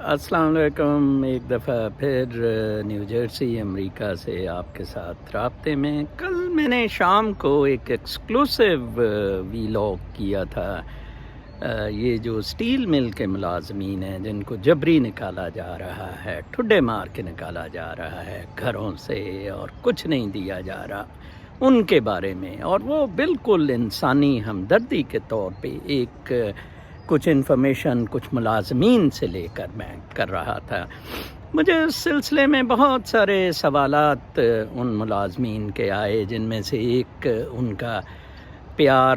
السلام علیکم، ایک دفعہ پھر نیو جرسی امریکہ سے آپ کے ساتھ رابطے میں۔ کل میں نے شام کو ایک ایکسکلوسیو ویلاگ کیا تھا۔ یہ جو سٹیل مل کے ملازمین ہیں جن کو جبری نکالا جا رہا ہے، ٹھڈے مار کے نکالا جا رہا ہے گھروں سے اور کچھ نہیں دیا جا رہا، ان کے بارے میں، اور وہ بالکل انسانی ہمدردی کے طور پہ ایک کچھ انفارمیشن کچھ ملازمین سے لے کر میں کر رہا تھا۔ مجھے اس سلسلے میں بہت سارے سوالات ان ملازمین کے آئے، جن میں سے ایک ان کا پیار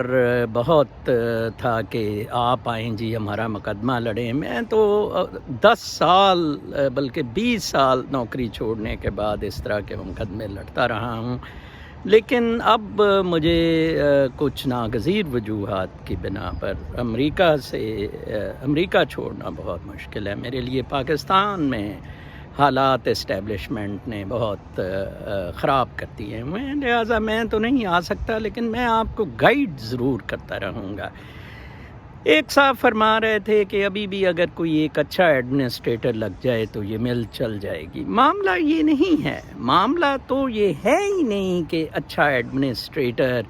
بہت تھا کہ آپ آئیں جی ہمارا مقدمہ لڑیں۔ میں تو 10 سال بلکہ 20 سال نوکری چھوڑنے کے بعد اس طرح کے مقدمے لڑتا رہا ہوں، لیکن اب مجھے کچھ ناگزیر وجوہات کی بنا پر امریکہ چھوڑنا بہت مشکل ہے میرے لیے۔ پاکستان میں حالات اسٹیبلشمنٹ نے بہت خراب کرتی ہیں، لہٰذا میں تو نہیں آ سکتا، لیکن میں آپ کو گائیڈ ضرور کرتا رہوں گا۔ ایک صاحب فرما رہے تھے کہ ابھی بھی اگر کوئی ایک اچھا ایڈمنسٹریٹر لگ جائے تو یہ مل چل جائے گی۔ معاملہ یہ نہیں ہے، معاملہ تو یہ ہے ہی نہیں کہ اچھا ایڈمنسٹریٹر،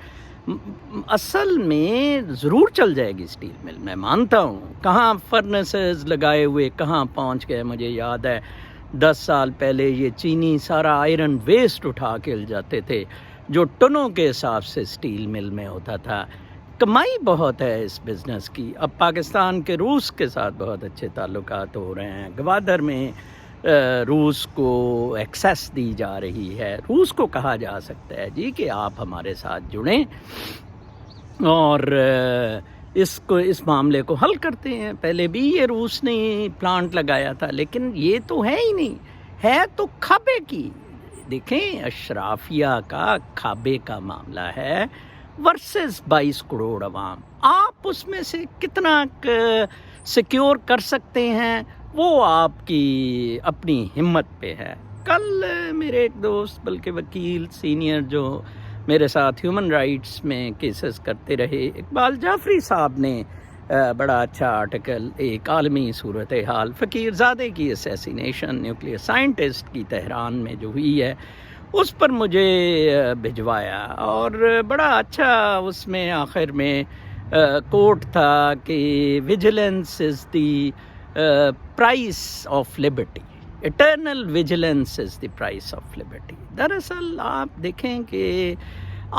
اصل میں ضرور چل جائے گی اسٹیل مل، میں مانتا ہوں۔ کہاں فرنسز لگائے ہوئے کہاں پہنچ گئے، مجھے یاد ہے 10 سال پہلے یہ چینی سارا آئرن ویسٹ اٹھا کے لے جاتے تھے جو ٹنوں کے حساب سے اسٹیل مل میں ہوتا تھا۔ کمائی بہت ہے اس بزنس کی۔ اب پاکستان کے روس کے ساتھ بہت اچھے تعلقات ہو رہے ہیں، گوادر میں روس کو ایکسیس دی جا رہی ہے۔ روس کو کہا جا سکتا ہے جی کہ آپ ہمارے ساتھ جڑیں اور اس معاملے کو حل کرتے ہیں۔ پہلے بھی یہ روس نے پلانٹ لگایا تھا، لیکن یہ تو ہے ہی نہیں، ہے تو کھابے کی۔ دیکھیں، اشرافیہ کا کھابے کا معاملہ ہے ورسز 22 کروڑ عوام۔ آپ اس میں سے کتنا سیکیور کر سکتے ہیں وہ آپ کی اپنی ہمت پہ ہے۔ کل میرے ایک دوست بلکہ وکیل سینئر جو میرے ساتھ ہیومن رائٹس میں کیسز کرتے رہے، اقبال جعفری صاحب نے بڑا اچھا آرٹیکل، ایک عالمی صورتحال، فقیر زادے کی اسیسینیشن، نیوکلیئر سائنٹسٹ کی تہران میں جو ہوئی ہے، اس پر مجھے بھجوایا، اور بڑا اچھا اس میں آخر میں کوٹ تھا کہ vigilance is the price of Liberty, eternal vigilance is the price of Liberty. دراصل آپ دیکھیں کہ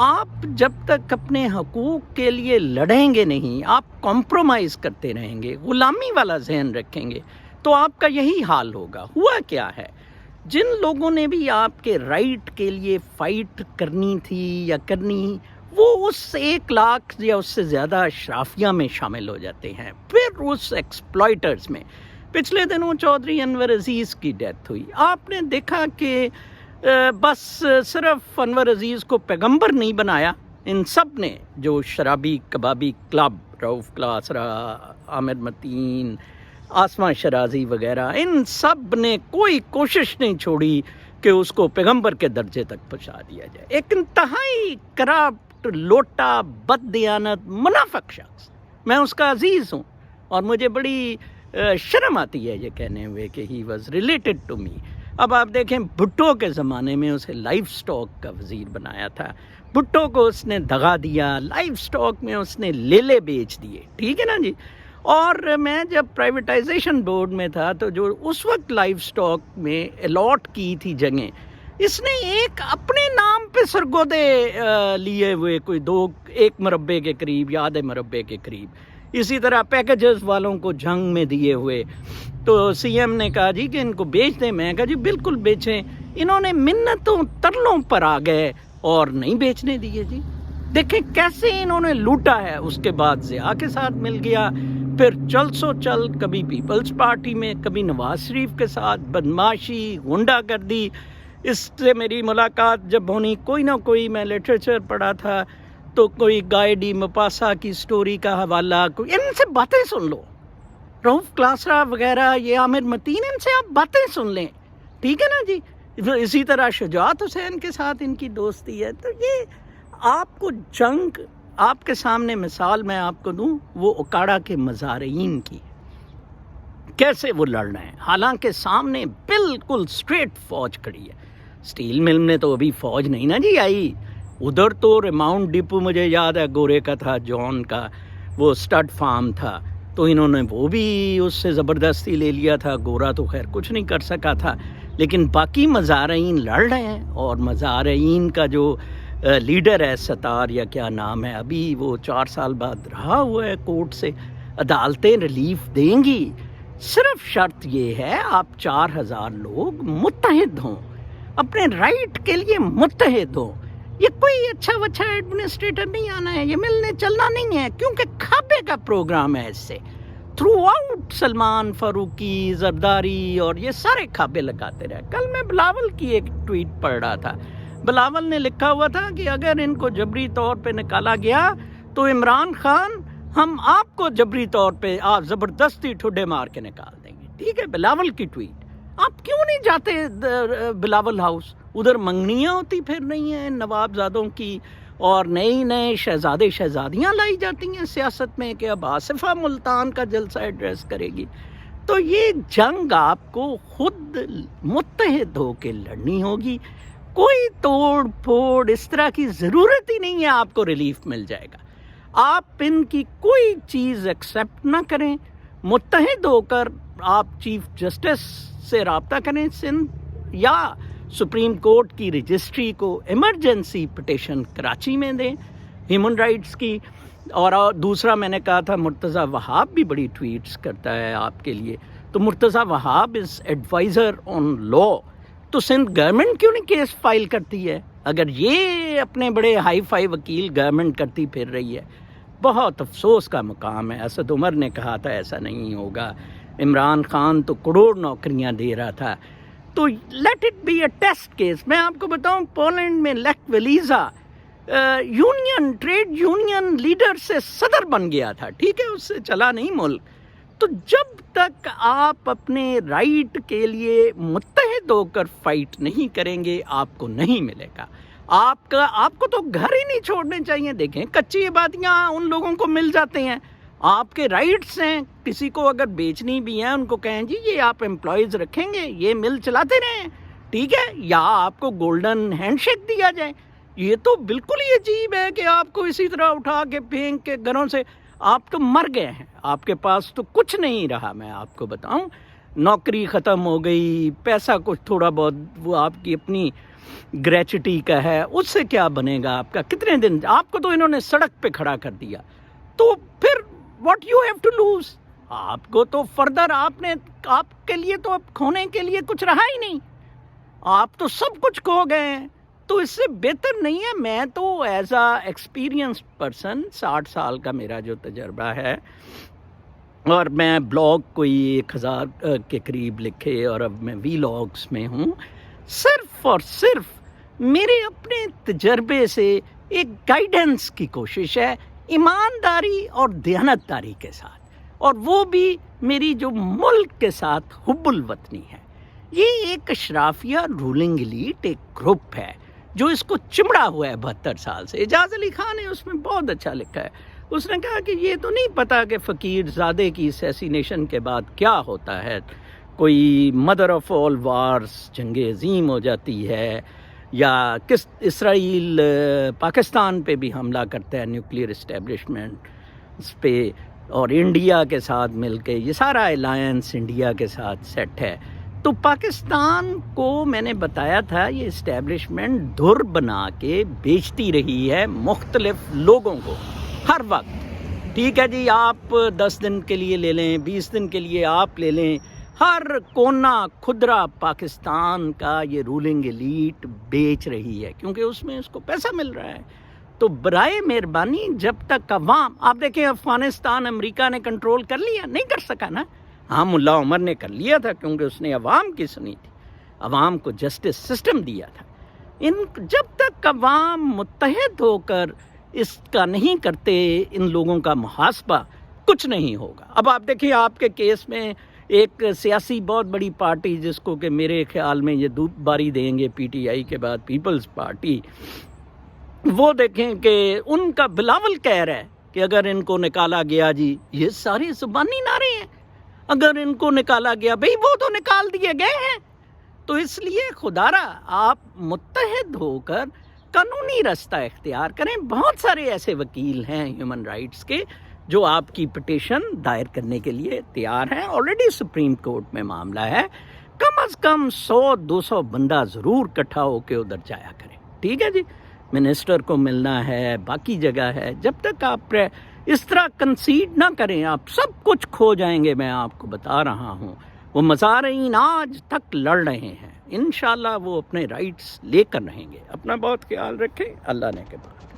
آپ جب تک اپنے حقوق کے لیے لڑیں گے نہیں، آپ کمپرومائز کرتے رہیں گے، غلامی والا ذہن رکھیں گے، تو آپ کا یہی حال ہوگا۔ ہوا کیا ہے، جن لوگوں نے بھی آپ کے رائٹ کے لیے فائٹ کرنی تھی یا کرنی، وہ اس 1 لاکھ یا اس سے زیادہ اشرافیہ میں شامل ہو جاتے ہیں، پھر اس ایکسپلائٹرز میں۔ پچھلے دنوں چودھری انور عزیز کی ڈیتھ ہوئی، آپ نے دیکھا کہ بس صرف انور عزیز کو پیغمبر نہیں بنایا، ان سب نے جو شرابی کبابی کلب، رؤف کلاسرا، عامر متین، آسماں شرازی وغیرہ، ان سب نے کوئی کوشش نہیں چھوڑی کہ اس کو پیغمبر کے درجے تک پہنچا دیا جائے۔ ایک انتہائی کرپٹ، لوٹا، بددیانت، منافق شخص، میں اس کا عزیز ہوں، اور مجھے بڑی شرم آتی ہے یہ کہنے ہوئے کہ he was related to me. اب آپ دیکھیں، بھٹو کے زمانے میں اسے لائف سٹاک کا وزیر بنایا تھا، بھٹو کو اس نے دغا دیا، لائف سٹاک میں اس نے لélے بیچ دیے، ٹھیک ہے نا جی۔ اور میں جب پرائیویٹائزیشن بورڈ میں تھا تو جو اس وقت لائف سٹاک میں الاٹ کی تھی جگہیں، اس نے ایک اپنے نام پہ سرگودے لیے ہوئے کوئی 1 مربے کے قریب یا آدھے مربے کے قریب، اسی طرح پیکیجز والوں کو جنگ میں دیے ہوئے۔ تو سی ایم نے کہا جی کہ ان کو بیچ دیں، میں کہا جی بالکل بیچیں۔ انہوں نے منتوں ترلوں پر آ گئے اور نہیں بیچنے دیے جی۔ دیکھیں کیسے انہوں نے لوٹا ہے۔ اس کے بعد ضیاء کے ساتھ مل گیا، پھر چل سو چل، کبھی پیپلز پارٹی میں، کبھی نواز شریف کے ساتھ بدماشی، غنڈہ گردی۔ اس سے میری ملاقات جب ہونی، کوئی نہ کوئی، میں لٹریچر پڑھا تھا تو کوئی گائے ڈی مپاسا کی سٹوری کا حوالہ، کوئی ان سے باتیں سن لو، رؤف کلاسرا وغیرہ، یہ عامر متین، ان سے آپ باتیں سن لیں، ٹھیک ہے نا جی۔ اسی طرح شجاعت حسین کے ساتھ ان کی دوستی ہے۔ تو یہ آپ کو جنگ، آپ کے سامنے مثال میں آپ کو دوں، وہ اکاڑا کے مزارعین کی، کیسے وہ لڑ رہے ہیں، حالانکہ سامنے بالکل اسٹریٹ فوج کھڑی ہے. اسٹیل مل میں تو ابھی فوج نہیں نا جی آئی. ادھر تو ریماؤنٹ ڈپو مجھے یاد ہے گورے کا تھا، جان کا وہ اسٹڈ فارم تھا، تو انہوں نے وہ بھی اس سے زبردستی لے لیا تھا. گورا تو خیر کچھ نہیں کر سکا تھا، لیکن باقی مزارعین لڑ رہے ہیں. اور مزارعین کا جو لیڈر ہے ستار یا کیا نام ہے، ابھی وہ 4 سال بعد رہا ہوا ہے کورٹ سے. عدالتیں ریلیف دیں گی، صرف شرط یہ ہے آپ 4000 لوگ متحد ہوں، اپنے رائٹ کے لیے متحد ہوں. یہ کوئی اچھا وچھا ایڈمنسٹریٹر نہیں آنا ہے، یہ ملنے چلنا نہیں ہے، کیونکہ کھابے کا پروگرام ہے. اس سے تھرو آؤٹ سلمان فاروقی، زرداری اور یہ سارے کھابے لگاتے رہے. کل میں بلاول کی ایک ٹویٹ پڑھ رہا تھا، بلاول نے لکھا ہوا تھا کہ اگر ان کو جبری طور پہ نکالا گیا تو عمران خان ہم آپ کو جبری طور پہ آپ زبردستی ٹھڈے مار کے نکال دیں گے. ٹھیک ہے، بلاول کی ٹویٹ. آپ کیوں نہیں جاتے بلاول ہاؤس؟ ادھر منگنیاں ہوتی پھر رہی ہیں نواب زادوں کی، اور نئے شہزادے شہزادیاں لائی جاتی ہیں سیاست میں کہ اب آصفہ ملتان کا جلسہ ایڈریس کرے گی. تو یہ جنگ آپ کو خود متحد ہو کے لڑنی ہوگی. کوئی توڑ پھوڑ اس طرح کی ضرورت ہی نہیں ہے، آپ کو ریلیف مل جائے گا. آپ ان کی کوئی چیز ایکسیپٹ نہ کریں، متحد ہو کر آپ چیف جسٹس سے رابطہ کریں سندھ، یا سپریم کورٹ کی رجسٹری کو ایمرجنسی پٹیشن کراچی میں دیں ہیومن رائٹس کی. اور دوسرا میں نے کہا تھا مرتضیٰ وہاب بھی بڑی ٹویٹس کرتا ہے آپ کے لیے، تو مرتضیٰ وہاب از ایڈوائزر آن لا. تو سندھ گورنمنٹ کیوں نہیں کیس فائل کرتی ہے؟ اگر یہ اپنے بڑے ہائی فائی وکیل گورنمنٹ کرتی پھر رہی ہے، بہت افسوس کا مقام ہے. اسد عمر نے کہا تھا ایسا نہیں ہوگا، عمران خان تو کروڑ نوکریاں دے رہا تھا. تو let it be a test case. میں آپ کو بتاؤں پولینڈ میں Lech Walesa union trade union leader سے صدر بن گیا تھا. ٹھیک ہے، اس سے چلا نہیں ملک. تو جب تک آپ اپنے رائٹ کے لیے متحد ہو کر فائٹ نہیں کریں گے، آپ کو نہیں ملے گا. آپ کو تو گھر ہی نہیں چھوڑنے چاہیے. دیکھیں کچی عبادیاں ان لوگوں کو مل جاتے ہیں، آپ کے رائٹس ہیں. کسی کو اگر بیچنی بھی ہیں ان کو کہیں جی یہ آپ امپلائیز رکھیں گے، یہ مل چلاتے رہیں، ٹھیک ہے، یا آپ کو گولڈن ہینڈ شیک دیا جائے. یہ تو بالکل ہی عجیب ہے کہ آپ کو اسی طرح اٹھا کے پھینک کے گھروں سے، آپ تو مر گئے ہیں، آپ کے پاس تو کچھ نہیں رہا. میں آپ کو بتاؤں نوکری ختم ہو گئی، پیسہ کچھ تھوڑا بہت وہ آپ کی اپنی گریچوٹی کا ہے، اس سے کیا بنے گا آپ کا؟ کتنے دن آپ کو تو انہوں نے سڑک پہ کھڑا کر دیا. تو پھر what you have to lose? آپ کو تو فردر آپ کے لیے تو اب کھونے کے لیے کچھ رہا ہی نہیں، آپ تو سب کچھ کھو گئے ہیں. تو اس سے بہتر نہیں ہے. میں تو ایز اے ایکسپیرینسڈ پرسن، 60 سال کا میرا جو تجربہ ہے، اور میں بلاگ کوئی 1000 کے قریب لکھے، اور اب میں وی لاگس میں ہوں. صرف اور صرف میرے اپنے تجربے سے ایک گائیڈنس کی کوشش ہے، ایمانداری اور دیانتداری کے ساتھ، اور وہ بھی میری جو ملک کے ساتھ حب الوطنی ہے. یہ ایک اشرافیہ رولنگ ایلیٹ ایک گروپ ہے جو اس کو چمڑا ہوا ہے 72 سال سے. اعجاز علی خان نے اس میں بہت اچھا لکھا ہے. اس نے کہا کہ یہ تو نہیں پتا کہ فقیر زادے کی اسیسینیشن کے بعد کیا ہوتا ہے، کوئی مدر آف آل وارز جنگ عظیم ہو جاتی ہے، یا کس اسرائیل پاکستان پہ بھی حملہ کرتا ہے نیوکلیئر اسٹیبلشمنٹ پہ، اور انڈیا کے ساتھ مل کے یہ سارا الائنس انڈیا کے ساتھ سیٹ ہے. تو پاکستان کو میں نے بتایا تھا یہ اسٹیبلشمنٹ دھر بنا کے بیچتی رہی ہے مختلف لوگوں کو ہر وقت. ٹھیک ہے جی، آپ 10 دن کے لیے لے لیں، 20 دن کے لیے آپ لے لیں، ہر کونا کھدرا پاکستان کا یہ رولنگ ایلیٹ بیچ رہی ہے، کیونکہ اس میں اس کو پیسہ مل رہا ہے. تو برائے مہربانی جب تک عوام، آپ دیکھیں افغانستان امریکہ نے کنٹرول کر لیا؟ نہیں کر سکا نا. ہاں ملا عمر نے کر لیا تھا کیونکہ اس نے عوام کی سنی تھی، عوام کو جسٹس سسٹم دیا تھا. جب تک عوام متحد ہو کر اس کا نہیں کرتے ان لوگوں کا محاسبہ، کچھ نہیں ہوگا. اب آپ دیکھیں آپ کے کیس میں ایک سیاسی بہت بڑی پارٹی جس کو کہ میرے خیال میں یہ باری دیں گے پی ٹی آئی کے بعد پیپلز پارٹی، وہ دیکھیں کہ ان کا بلاول کہہ رہا ہے کہ اگر ان کو نکالا گیا جی، یہ سارے زبانی نعرے ہیں. اگر ان کو نکالا گیا، بھئی وہ تو نکال دیے گئے ہیں، تو اس لیے خدارا آپ متحد ہو کر قانونی راستہ اختیار کریں۔ بہت سارے ایسے وکیل ہیں ہیومن رائٹس کے جو آپ کی پٹیشن دائر کرنے کے لیے تیار ہیں، آلریڈی سپریم کورٹ میں معاملہ ہے، کم از کم 100-200 بندہ ضرور اکٹھا ہو کے ادھر جایا کریں، ٹھیک ہے جی۔ منسٹر کو ملنا ہے، باقی جگہ ہے، جب تک آپ اس طرح کنسیڈ نہ کریں آپ سب کچھ کھو جائیں گے، میں آپ کو بتا رہا ہوں۔ وہ مظاہرین آج تک لڑ رہے ہیں، انشاءاللہ وہ اپنے رائٹس لے کر رہیں گے۔ اپنا بہت خیال رکھیں، اللہ نے کے بعد۔